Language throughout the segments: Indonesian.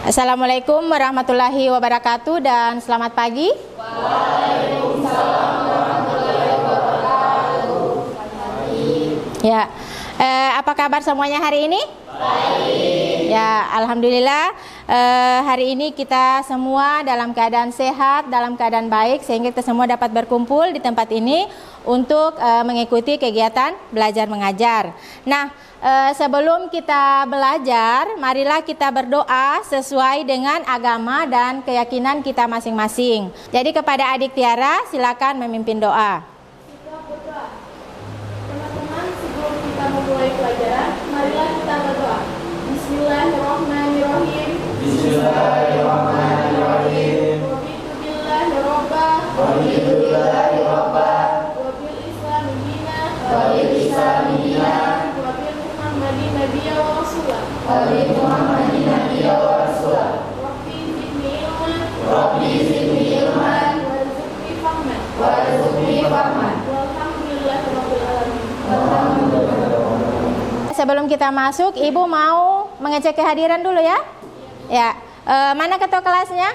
Assalamualaikum warahmatullahi wabarakatuh dan selamat pagi. Waalaikumsalam warahmatullahi wabarakatuh. Ya, apa kabar semuanya hari ini? Baik. Ya, alhamdulillah hari ini kita semua dalam keadaan sehat, dalam keadaan baik, sehingga kita semua dapat berkumpul di tempat ini untuk mengikuti kegiatan belajar mengajar. Nah, sebelum kita belajar, marilah kita berdoa sesuai dengan agama dan keyakinan kita masing-masing. Jadi kepada adik Tiara, silakan memimpin doa. Teman-teman, sebelum kita memulai pelajaran, marilah kita berdoa. Bismillahirrahmanirrahim. Bismillahirrahmanirrahim. Wabitu billahi robba. Wabitu billahi robba. Wabil islami dina. Wabil islami dina. Wabil muhammadin nabiyya wa rasulah. Wabil muhammadin nabiyya wa rasulah. Rabbi zidni ilman. Rabbi zidni ilman. Warzuqni fahman. Warzuqni fahman. Walhamdulillahi rabbil alamin. Sebelum kita masuk, Ibu mau mengecek kehadiran dulu ya. Ya, mana ketua kelasnya?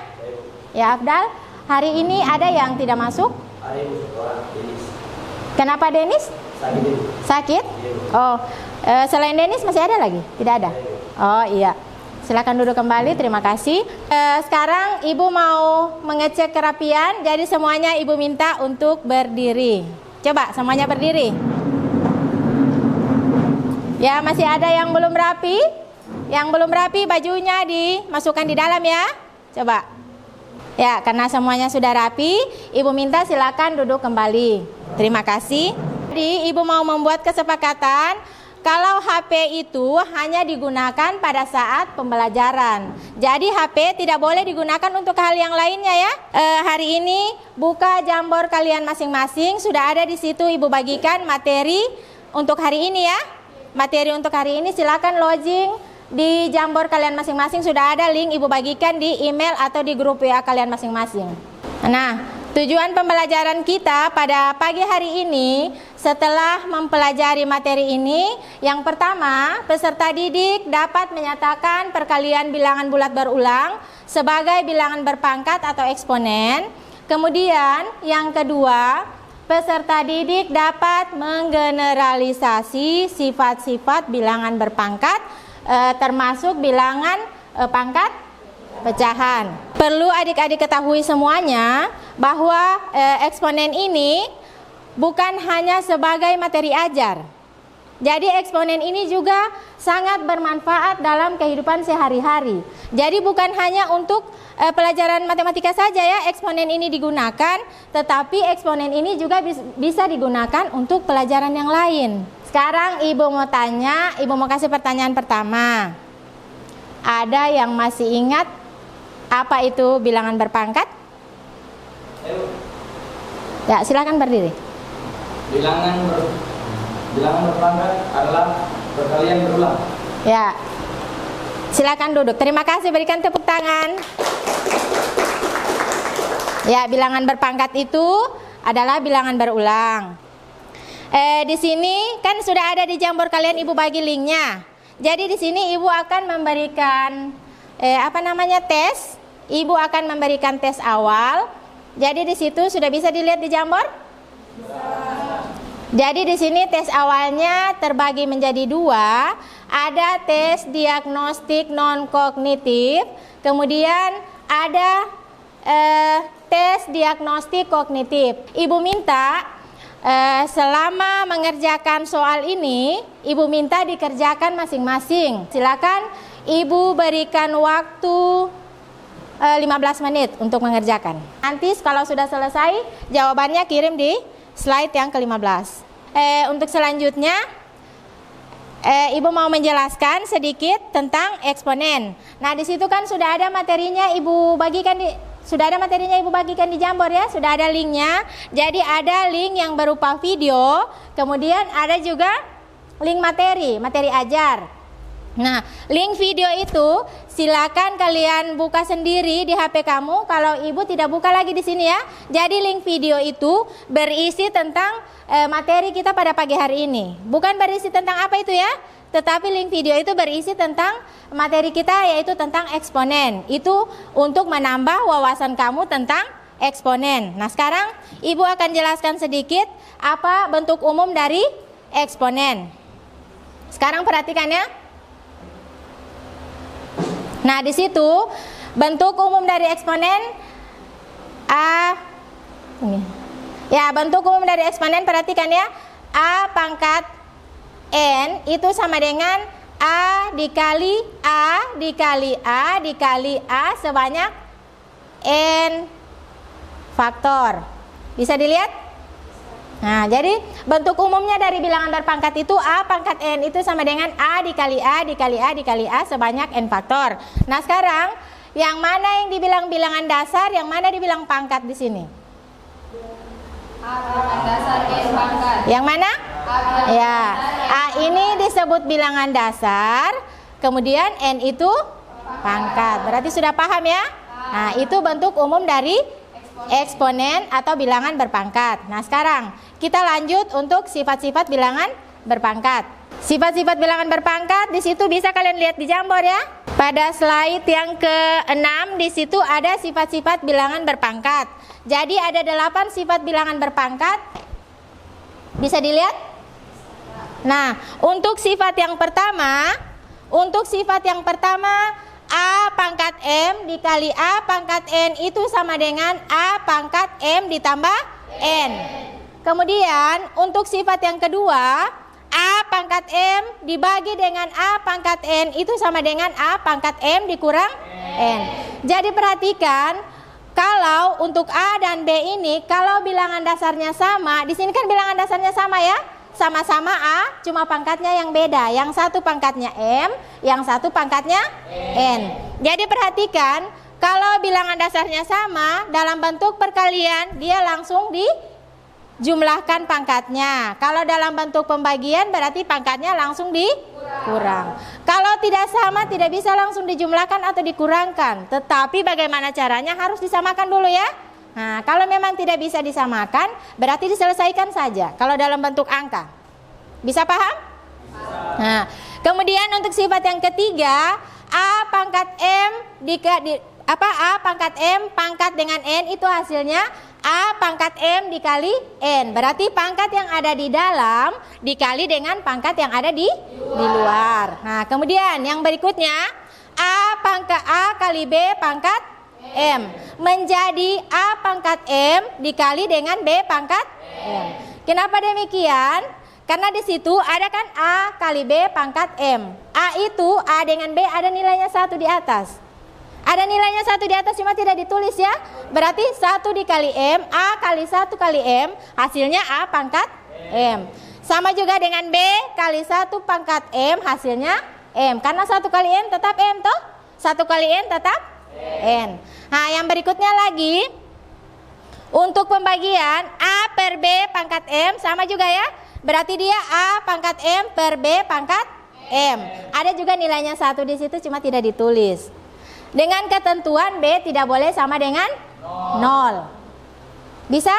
Ya, Afdal. Hari ini ada yang tidak masuk? Ada ibu orang Denis. Kenapa Denis? Sakit. Sakit? Oh, selain Denis masih ada lagi? Tidak ada? Oh iya. Silakan duduk kembali, terima kasih. Sekarang Ibu mau mengecek kerapian, jadi semuanya Ibu minta untuk berdiri. Coba semuanya berdiri. Ya, masih ada yang belum rapi? Yang belum rapi bajunya dimasukkan di dalam ya. Coba. Ya, karena semuanya sudah rapi, Ibu minta silakan duduk kembali. Terima kasih. Jadi, Ibu mau membuat kesepakatan kalau HP itu hanya digunakan pada saat pembelajaran. Jadi HP tidak boleh digunakan untuk hal yang lainnya ya. Hari ini buka Jamboard kalian masing-masing, sudah ada di situ Ibu bagikan materi untuk hari ini ya. Materi untuk hari ini silakan login di Jamboard kalian masing-masing, sudah ada link Ibu bagikan di email atau di grup WA kalian masing-masing. Nah, tujuan pembelajaran kita pada pagi hari ini setelah mempelajari materi ini, yang pertama, peserta didik dapat menyatakan perkalian bilangan bulat berulang sebagai bilangan berpangkat atau eksponen. Kemudian, yang kedua, peserta didik dapat menggeneralisasi sifat-sifat bilangan berpangkat, termasuk bilangan pangkat pecahan. Perlu adik-adik ketahui semuanya bahwa eksponen ini bukan hanya sebagai materi ajar. Jadi eksponen ini juga sangat bermanfaat dalam kehidupan sehari-hari. Jadi bukan hanya untuk pelajaran matematika saja ya eksponen ini digunakan, tetapi eksponen ini juga bisa digunakan untuk pelajaran yang lain. Sekarang Ibu mau tanya, Ibu mau kasih pertanyaan pertama. Ada yang masih ingat apa itu bilangan berpangkat? Ya, silakan berdiri. Bilangan berpangkat adalah perkalian berulang. Ya, silakan duduk. Terima kasih, berikan tepuk tangan. Ya, bilangan berpangkat itu adalah bilangan berulang. Di sini kan sudah ada di Jamboard kalian, Ibu bagi linknya. Jadi di sini Ibu akan memberikan tes. Ibu akan memberikan tes awal. Jadi di situ sudah bisa dilihat di Jamboard? Jadi di sini tes awalnya terbagi menjadi dua, ada tes diagnostik non kognitif, kemudian ada tes diagnostik kognitif. Ibu minta selama mengerjakan soal ini, Ibu minta dikerjakan masing-masing. Silakan Ibu berikan waktu 15 menit untuk mengerjakan. Nanti kalau sudah selesai, jawabannya kirim di slide yang ke-15. Untuk selanjutnya, Ibu mau menjelaskan sedikit tentang eksponen. Nah, di situ kan sudah ada materinya Ibu bagikan di Jamboard ya, sudah ada linknya. Jadi ada link yang berupa video, kemudian ada juga link materi ajar. Nah, link video itu silakan kalian buka sendiri di HP kamu. Kalau Ibu tidak buka lagi di sini ya. Jadi link video itu berisi tentang materi kita pada pagi hari ini. Bukan berisi tentang apa itu ya? tetapi link video itu berisi tentang materi kita, yaitu tentang eksponen. Itu untuk menambah wawasan kamu tentang eksponen. Nah, sekarang Ibu akan jelaskan sedikit apa bentuk umum dari eksponen. Sekarang perhatikan ya. Nah, di situ bentuk umum dari eksponen bentuk umum dari eksponen, perhatikan ya. A pangkat N itu sama dengan A dikali A dikali A dikali A sebanyak N faktor. Bisa dilihat? Nah, jadi bentuk umumnya dari bilangan berpangkat itu A pangkat N itu sama dengan A dikali A dikali A dikali A sebanyak N faktor. Nah, sekarang yang mana yang dibilang bilangan dasar, yang mana dibilang pangkat di sini? A bilangan dasar N pangkat. Yang mana? Ya, A ini disebut bilangan dasar, kemudian N itu pangkat. Berarti sudah paham ya? Nah, itu bentuk umum dari eksponen atau bilangan berpangkat. Nah, sekarang kita lanjut untuk sifat-sifat bilangan berpangkat. Sifat-sifat bilangan berpangkat di situ bisa kalian lihat di Jamboard ya. Pada slide yang ke-6 di situ ada sifat-sifat bilangan berpangkat. Jadi ada 8 sifat bilangan berpangkat. Bisa dilihat? Nah, untuk sifat yang pertama, A pangkat M dikali A pangkat N itu sama dengan A pangkat M ditambah N. Kemudian untuk sifat yang kedua, A pangkat M dibagi dengan A pangkat N itu sama dengan A pangkat M dikurang N. Jadi perhatikan, kalau untuk A dan B ini, kalau bilangan dasarnya sama, di sini kan bilangan dasarnya sama ya, sama-sama A, cuma pangkatnya yang beda. Yang satu pangkatnya M, yang satu pangkatnya N. Jadi perhatikan, kalau bilangan dasarnya sama, dalam bentuk perkalian, dia langsung dijumlahkan pangkatnya. Kalau dalam bentuk pembagian, berarti pangkatnya langsung dikurang. Kalau tidak sama, tidak bisa langsung dijumlahkan atau dikurangkan. Tetapi bagaimana caranya? Harus disamakan dulu ya. Nah, kalau memang tidak bisa disamakan, berarti diselesaikan saja. Kalau dalam bentuk angka, bisa paham? Nah, kemudian untuk sifat yang ketiga, A pangkat M A pangkat M pangkat dengan N itu hasilnya A pangkat M dikali N. Berarti pangkat yang ada di dalam dikali dengan pangkat yang ada di luar. Nah, kemudian yang berikutnya, A kali B pangkat M menjadi A pangkat M dikali dengan B pangkat M. Kenapa demikian? Karena di situ ada kan A kali B pangkat M. A itu A dengan B ada nilainya 1 di atas. Ada nilainya 1 di atas, cuma tidak ditulis ya. Berarti 1 dikali M, A kali 1 kali M, hasilnya A pangkat M. Sama juga dengan B kali 1 pangkat M, hasilnya M. Karena 1 kali M tetap M toh? 1 kali N tetap N. Nah, yang berikutnya lagi, untuk pembagian A per B pangkat M sama juga ya. Berarti dia A pangkat M per B pangkat M. Ada juga nilainya 1 di situ, cuma tidak ditulis. Dengan ketentuan B tidak boleh sama dengan 0. Bisa?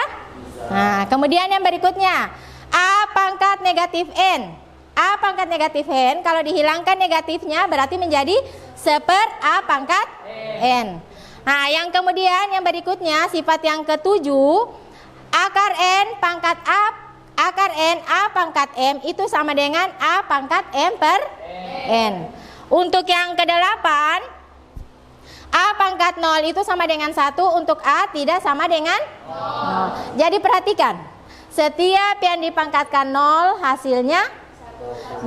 Nah, kemudian yang berikutnya, A pangkat negatif N. A pangkat negatif N, kalau dihilangkan negatifnya berarti menjadi 1/A pangkat N. Nah, yang kemudian yang berikutnya, sifat yang ketujuh, akar N pangkat A pangkat M itu sama dengan A pangkat M per N. Untuk yang kedelapan, A pangkat 0 itu sama dengan 1, untuk A tidak sama dengan 0. Jadi perhatikan, setiap yang dipangkatkan 0 hasilnya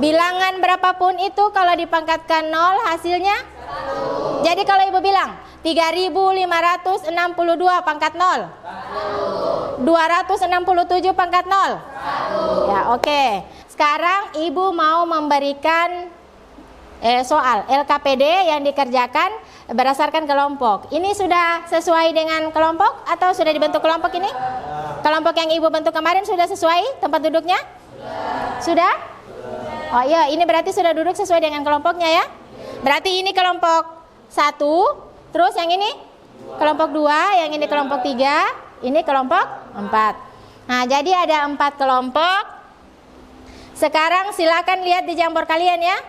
bilangan berapapun itu kalau dipangkatkan 0 hasilnya 1. Jadi kalau ibu bilang 3.562 pangkat 0 267 pangkat 0 ya, oke. Sekarang ibu mau memberikan soal LKPD yang dikerjakan berdasarkan kelompok. Ini sudah sesuai dengan kelompok atau sudah dibentuk kelompok ini? Kelompok yang ibu bentuk kemarin sudah sesuai tempat duduknya? Sudah? Oh iya, ini berarti sudah duduk sesuai dengan kelompoknya ya. Berarti ini kelompok 1, terus yang ini kelompok 2, yang ini kelompok 3, ini kelompok 4. Nah, jadi ada 4 kelompok. Sekarang silakan lihat di Jamboard kalian ya.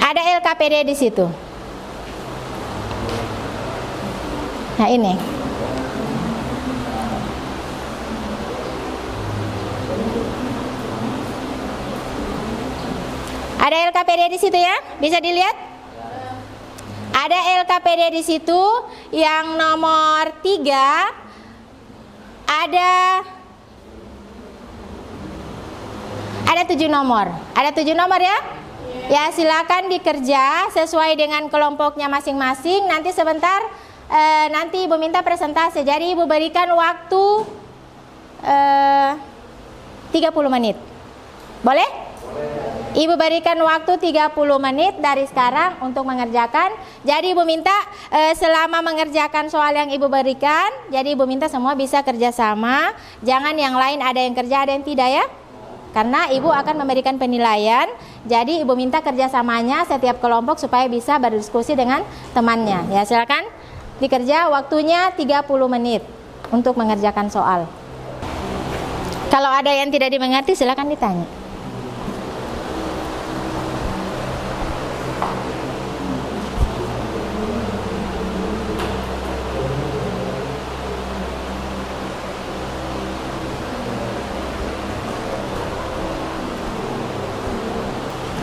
Ada LKPD di situ. Nah, ini. Ada LKPD di situ ya? Bisa dilihat? Ada LKPD di situ yang nomor 3. Ada 7 nomor. Ada 7 nomor ya? Ya, silakan dikerja sesuai dengan kelompoknya masing-masing. Nanti sebentar nanti Ibu minta presentasi. Jadi Ibu berikan waktu 30 menit. Boleh? Ibu berikan waktu 30 menit dari sekarang untuk mengerjakan. Jadi Ibu minta selama mengerjakan soal yang Ibu berikan, jadi Ibu minta semua bisa kerjasama. Jangan yang lain ada yang kerja, ada yang tidak ya. Karena Ibu akan memberikan penilaian. Jadi Ibu minta kerjasamanya setiap kelompok supaya bisa berdiskusi dengan temannya. Ya, silakan dikerja, waktunya 30 menit untuk mengerjakan soal. Kalau ada yang tidak dimengerti silakan ditanya.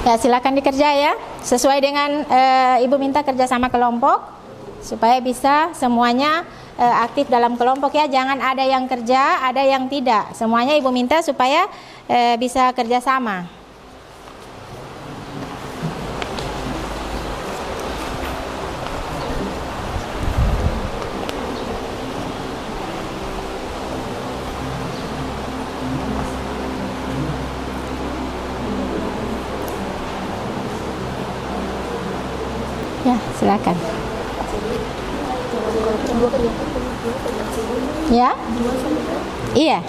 Ya, silakan dikerja ya. Sesuai dengan Ibu minta kerja sama kelompok supaya bisa semuanya aktif dalam kelompok ya. Jangan ada yang kerja, ada yang tidak. Semuanya Ibu minta supaya bisa kerja sama. Ya, silakan. Ya? Iya.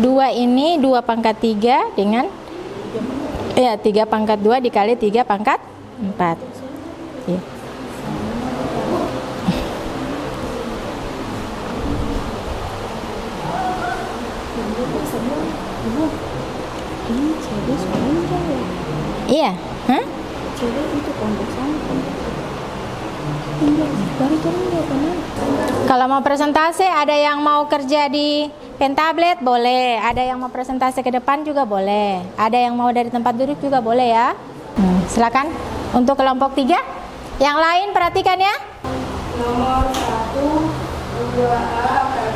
2 ini 2 pangkat 3 dengan 3 pangkat 2 dikali 3 pangkat 4. Ya. Iya, hah? Kalau mau presentasi, ada yang mau kerja di pen tablet boleh, ada yang mau presentasi ke depan juga boleh, ada yang mau dari tempat duduk juga boleh ya. Silakan untuk kelompok 3. Yang lain perhatikan ya. Nomor 1, 2A per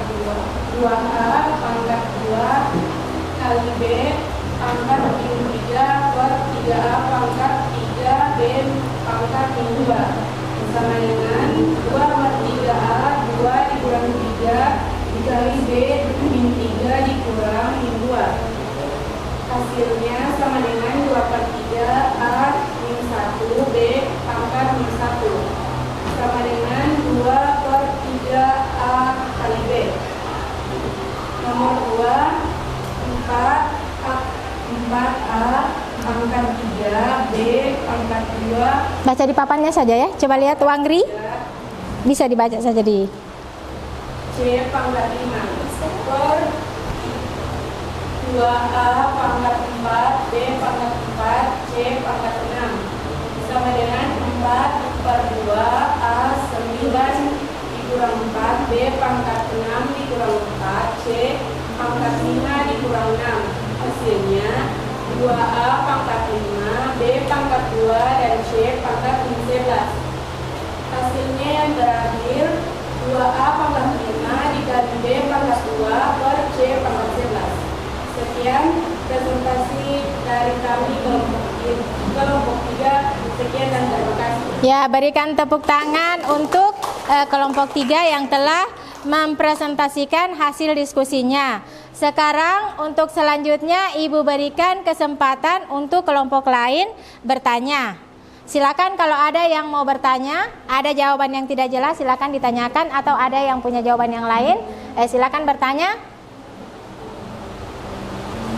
2A pangkat 2 kali B pangkat min 3 per 3A pangkat 3 B pangkat min 2 sama dengan 2 per 3A 2 dikurang 3 dikali B min 3 dikurang min 2. Hasilnya sama dengan 2 per 3A min 1 B pangkat min 1 sama dengan 2 per 3A kali B. Nomor 2, 4A pangkat 3 B pangkat 2. Baca di papannya saja ya. Coba lihat Wangri. Bisa dibaca saja di C pangkat 5 per 2A pangkat 4 B pangkat 4 C pangkat 6 sama dengan 4 per 2A 9 dikurang 4 B pangkat 6 dikurang 4 C pangkat 5 dikurang 6. Hasilnya 2A pangkat 5 B pangkat 2 dan C pangkat 11. Hasilnya yang terakhir 2A pangkat 5 dikali B pangkat 2 per C pangkat 11. Sekian presentasi dari kami kelompok 3. Sekian dan terima kasih. Ya, berikan tepuk tangan untuk kelompok 3 yang telah mempresentasikan hasil diskusinya. Sekarang untuk selanjutnya Ibu berikan kesempatan untuk kelompok lain bertanya. Silakan kalau ada yang mau bertanya, ada jawaban yang tidak jelas silakan ditanyakan, atau ada yang punya jawaban yang lain, silakan bertanya.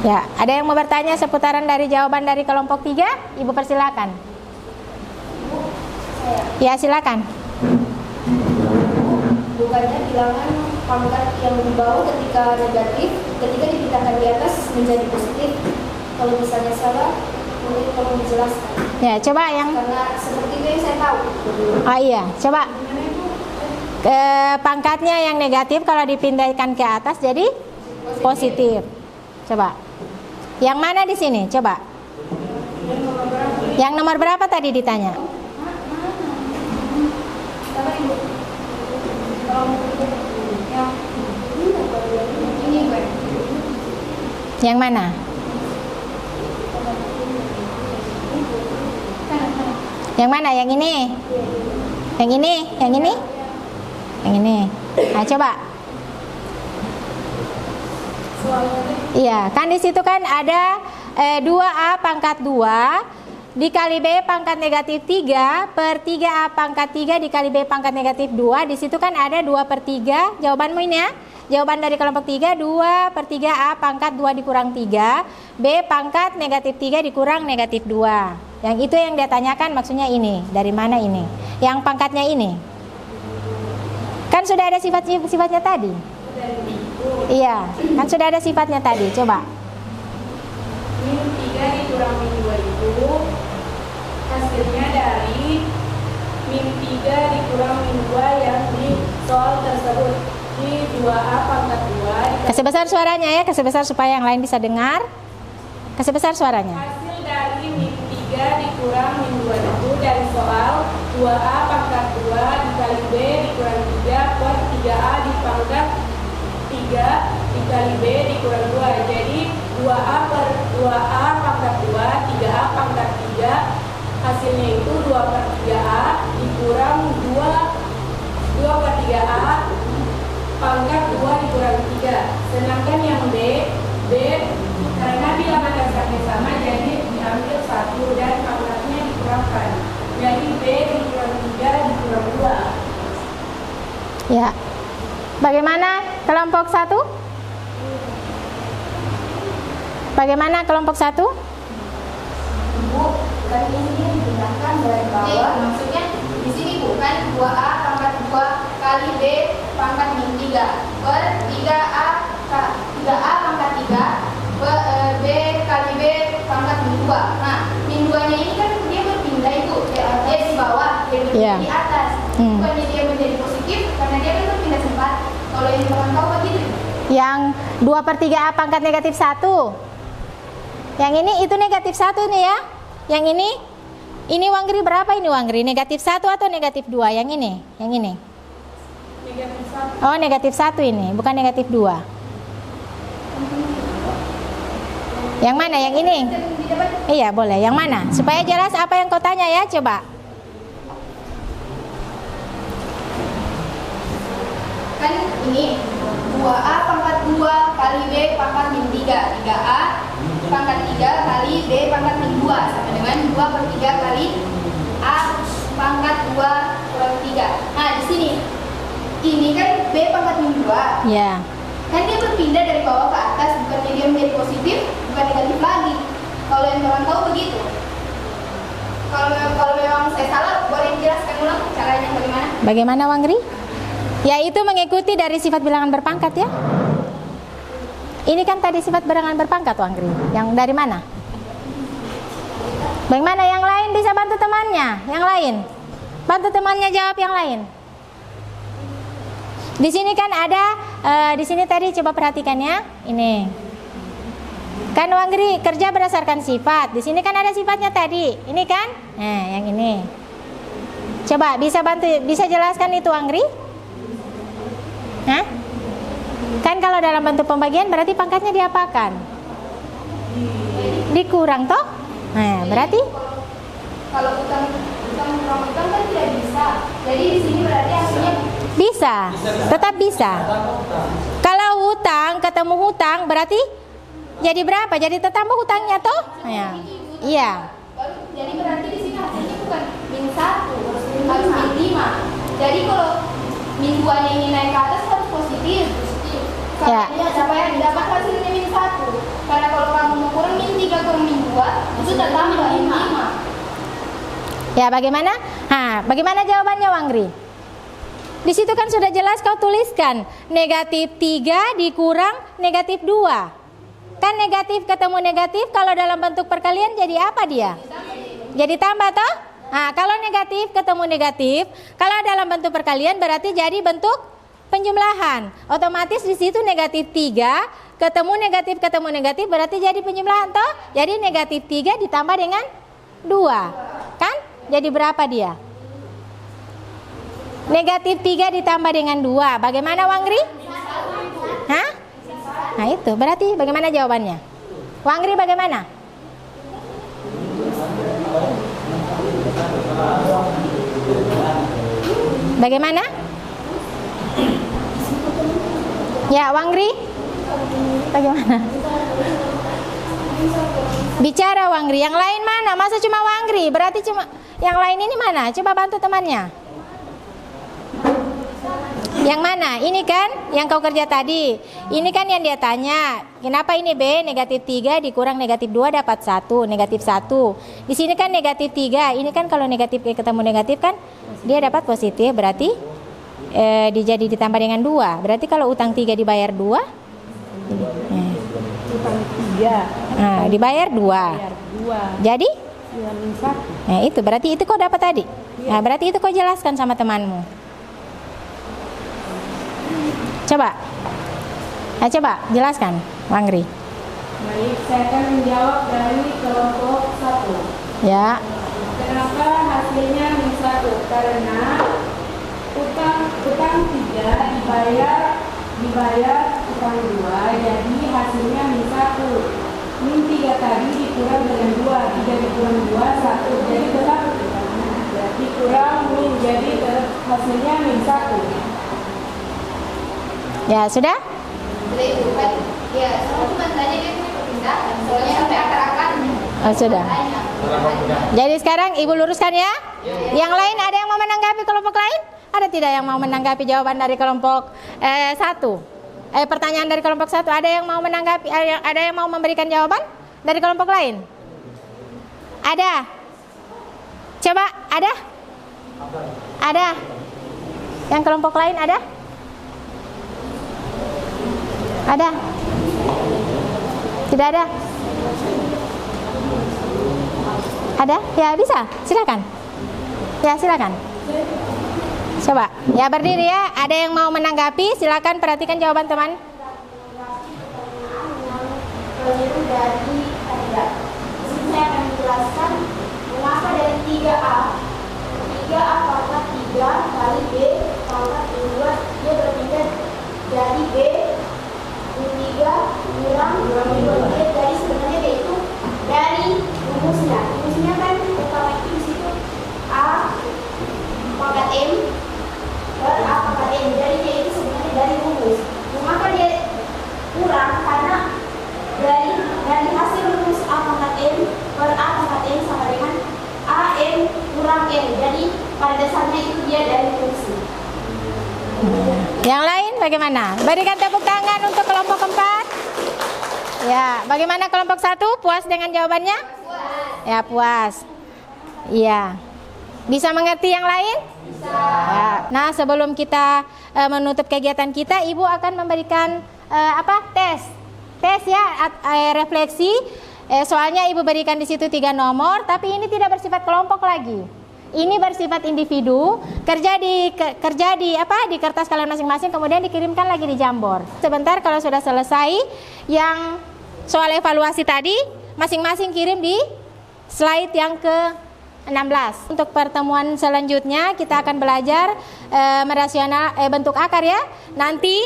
Ya, ada yang mau bertanya seputaran dari jawaban dari kelompok 3? Ibu persilakan. Ya, silakan. Bukannya bilangan pangkat yang di bawah ketika negatif, ketika dipindahkan di atas menjadi positif. Kalau misalnya salah, mungkin tolong dijelaskan. Ya, coba yang Karena seperti itu yang saya tahu. iya, coba pangkatnya yang negatif kalau dipindahkan ke atas jadi positif. Coba. Yang mana di sini? Coba. Yang nomor berapa tadi ditanya? Apa Ibu? Ini gue. Yang mana? Yang mana? Yang ini? Yang ini? Yang ini? Yang ini. Nah, coba. Iya, kan di situ kan ada 2A pangkat 2 dikali B pangkat negatif 3 per 3A pangkat 3 dikali B pangkat negatif 2. Di situ kan ada 2/3. Jawabanmu ini ya. Jawaban dari kelompok 3 2/3A pangkat 2 dikurang 3 B pangkat negatif 3 dikurang negatif 2. Yang itu yang dia tanyakan maksudnya ini. Dari mana ini? Yang pangkatnya ini. Kan sudah ada sifatnya tadi. Iya, kan sudah ada sifatnya tadi. Coba. Min 3 dikurang min 2 itu hasilnya dari min 3 dikurang min 2 yang di soal tersebut. Di 2A pangkat 2 Kasih besar suaranya ya, kasih besar supaya yang lain bisa dengar. Kasih besar suaranya. hasil dari min 3 dikurang min 2 itu dari soal 2A pangkat 2 dikali B dikurang 3 per 3A dipangkat 3 dikali B dikurang 2. Jadi 2A per 2A pangkat 2 3A pangkat 3 hasilnya itu 2/3A dikurang 2/3A pangkat 2 dikurang 3. Sedangkan yang B karena bilangan dasarnya sama jadi diambil 1 dan pangkatnya dikurangkan. Jadi B dikurang 3 dikurang 2. Ya. Bagaimana kelompok 1? Bagaimana kelompok 1? Bu, kan ini dipindahkan dari bawah. Maksudnya di sini bukan 2A pangkat 2 kali B pangkat min 3 per 3A pangkat 3 B kali B pangkat min 2. Nah, min 2-nya ini kan dia berpindah itu. Dia di bawah, dia berpindah di atas. Bukannya dia menjadi positif karena dia kan berpindah tempat. Kalau yang teman tahu begitu. Yang 2/3A pangkat negatif 1. Yang ini itu negatif 1 nih ya. Yang ini Wanggri berapa ini Wanggri? Negatif 1 atau negatif 2? Yang ini. Negatif 1. Oh, negatif 1 ini, bukan negatif 2. Yang mana? Yang ini? Iya, boleh. Yang mana? Supaya jelas apa yang kau tanya ya, coba. Kan ini 2A pangkat 2 kali B pangkat min 3 3A pangkat 3 kali B pangkat min 2 sama dengan 2/3 kali A pangkat 2 kurang 3. Nah di sini ini kan B pangkat min 2 Ya. kan dia berpindah dari bawah ke atas, bukannya dia menjadi positif bukan negatif lagi. Kalau yang teman tahu begitu. Kalau memang saya salah boleh dijelaskan ulang caranya bagaimana? Bagaimana Wanggri? Ya itu mengikuti dari sifat bilangan berpangkat ya. Ini kan tadi sifat bilangan berpangkat Wanggri. Yang dari mana? Bagaimana yang lain bisa bantu temannya? Yang lain? Bantu temannya jawab yang lain. Di sini kan ada di sini tadi coba perhatikan ya. Ini. Kan Wanggri kerja berdasarkan sifat. Di sini kan ada sifatnya tadi. Ini kan? Nah, yang ini. Coba bisa bantu, bisa jelaskan itu Wanggri? Hah? Kan kalau dalam bentuk pembagian berarti pangkatnya diapakan? Dikurang toh? Nah, berarti Kalau utang kan tidak bisa. Jadi di sini berarti hasilnya bisa, tetap bisa. Kalau hutang ketemu hutang berarti jadi berapa? Jadi tertambah hutangnya toh? Ya. Iya. jadi berarti di sini hasilnya bukan min 1, harus min 5. Jadi kalau min 2-nya ini naik ke atas harus positif. Ya. Supaya dapat hasilnya min 1. Karena kalau kamu mau kurang min 3 kurang min 2 itu tertambah min 5. Ya, bagaimana? Bagaimana jawabannya Wanggri? Di situ kan sudah jelas kau tuliskan negatif 3 dikurang negatif 2. Kan negatif ketemu negatif kalau dalam bentuk perkalian jadi apa dia? Jadi tambah toh? Nah, kalau negatif ketemu negatif, kalau dalam bentuk perkalian berarti jadi bentuk penjumlahan. Otomatis di situ negatif 3 ketemu negatif berarti jadi penjumlahan toh? Jadi negatif 3 ditambah dengan 2. Kan? Jadi berapa dia? Negatif 3 ditambah dengan 2. Bagaimana Wangri? Hah? Nah itu berarti bagaimana jawabannya? Wangri bagaimana? Bagaimana? Ya Wangri? Bagaimana? Bicara Wangri. Yang lain mana? Masa cuma Wangri? Berarti cuma yang lain ini mana? Coba bantu temannya. Yang mana? Ini kan yang kau kerja tadi. Ini kan yang dia tanya. Kenapa ini B negatif 3 dikurang negatif 2 dapat 1, negatif 1. Di sini kan negatif 3. Ini kan kalau negatif ketemu negatif kan dia dapat positif. Berarti jadi ditambah dengan 2. Berarti kalau utang 3 dibayar 2. Utang 3. Nah, dibayar 2. Bayar 2. Jadi? Ya, minta. Nah, itu berarti itu kau dapat tadi. Nah, berarti itu kau jelaskan sama temanmu. Coba. Nah, coba jelaskan, Wangri. Baik, saya akan menjawab dari kelompok 1. Ya. Kenapa hasilnya min 1? Karena utang 3 dibayar utang 2, jadi hasilnya min 1. Min 3 tadi dikurang dengan 2, 3 dikurang 2, 1. Jadi tetap dikurang min, jadi hasilnya min 1. Ya, sudah? Sudah itu kan? Ya, cuma tanya dia punya perpindahan. Soalnya sampai akar-akar. Oh, sudah. Jadi sekarang Ibu luruskan ya. Yang lain ada yang mau menanggapi kelompok lain? Ada tidak yang mau menanggapi jawaban dari kelompok 1? Pertanyaan dari kelompok 1. Ada yang mau menanggapi? Ada yang mau memberikan jawaban dari kelompok lain? Ada? Coba, ada? Ada? Yang kelompok lain ada? Ada? Tidak ada? Ada? Ya bisa, silakan. Ya silakan. Coba, ya berdiri ya. Ada yang mau menanggapi? Silakan perhatikan jawaban teman. Keliru dari kandidat. Di sini saya akan menjelaskan mengapa dari 3A. 3A pangkat 3 kali B pangkat 2 dia berpindah jadi B 3 kurang 2. Jadi sebenarnya dia itu dari rumusnya. Rumusnya kan utama itu di situ A pangkat M per A pangkat M. Jadi dia itu sebenarnya dari rumus. Mengapa dia kurang? Karena dari hasil rumus A pangkat M per A pangkat M sama dengan A M kurang M. Jadi pada dasarnya itu dia dari fungsi. Yang lain bagaimana? Berikan tepuk tangan untuk kelompok 4. Ya, bagaimana kelompok 1? Puas dengan jawabannya? Puas. Ya, puas. Iya. Bisa mengerti yang lain? Bisa. Ya. Nah, sebelum kita menutup kegiatan kita, Ibu akan memberikan tes. Tes ya, refleksi. Soalnya Ibu berikan di situ 3 nomor, tapi ini tidak bersifat kelompok lagi. Ini bersifat individu, kerja di kertas kalian masing-masing, kemudian dikirimkan lagi di Jamboard. Sebentar kalau sudah selesai yang soal evaluasi tadi, masing-masing kirim di slide yang ke-16. Untuk pertemuan selanjutnya kita akan belajar merasional bentuk akar ya. Nanti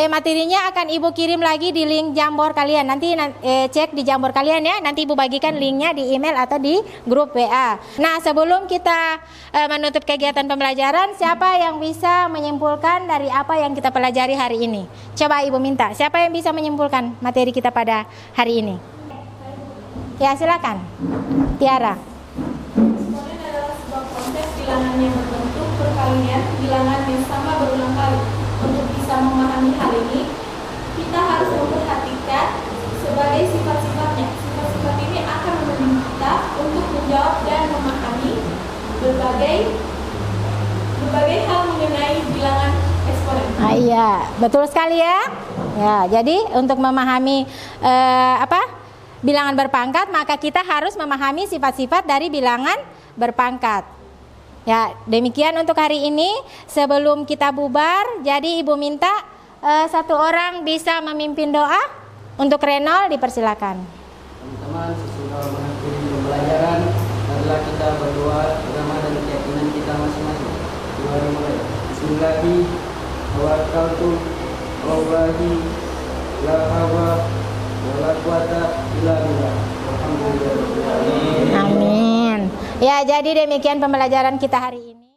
materinya akan Ibu kirim lagi di link Jamboard kalian. Nanti cek di Jamboard kalian ya. Nanti Ibu bagikan linknya di email atau di grup WA. Nah, sebelum kita menutup kegiatan pembelajaran, siapa yang bisa menyimpulkan dari apa yang kita pelajari hari ini? Coba Ibu minta, siapa yang bisa menyimpulkan materi kita pada hari ini? Ya, silakan. Tiara. Eksponen adalah sebuah konsep bilangan yang berbentuk perkalian, bilangan yang sama berulang kali. Untuk bisa memahami hal ini, kita harus memperhatikan sebagai sifat-sifatnya. Sifat-sifat ini akan membantu kita untuk menjawab dan memahami berbagai berbagai hal mengenai bilangan eksponen. Iya, betul sekali ya. Ya, jadi untuk memahami bilangan berpangkat, maka kita harus memahami sifat-sifat dari bilangan berpangkat. Ya, demikian untuk hari ini. Sebelum kita bubar, jadi Ibu minta satu orang bisa memimpin doa untuk Renol, dipersilakan. Teman-teman, sesudah mengakhiri pembelajaran, marilah kita berdoa agama dan keyakinan kita masing-masing. Mari mulai. Bismillahirrahmanirrahim. Tawakkaltu Allahi la hawla wa la quwata illa billah. Alhamdulillah. Amin. Ya, jadi demikian pembelajaran kita hari ini.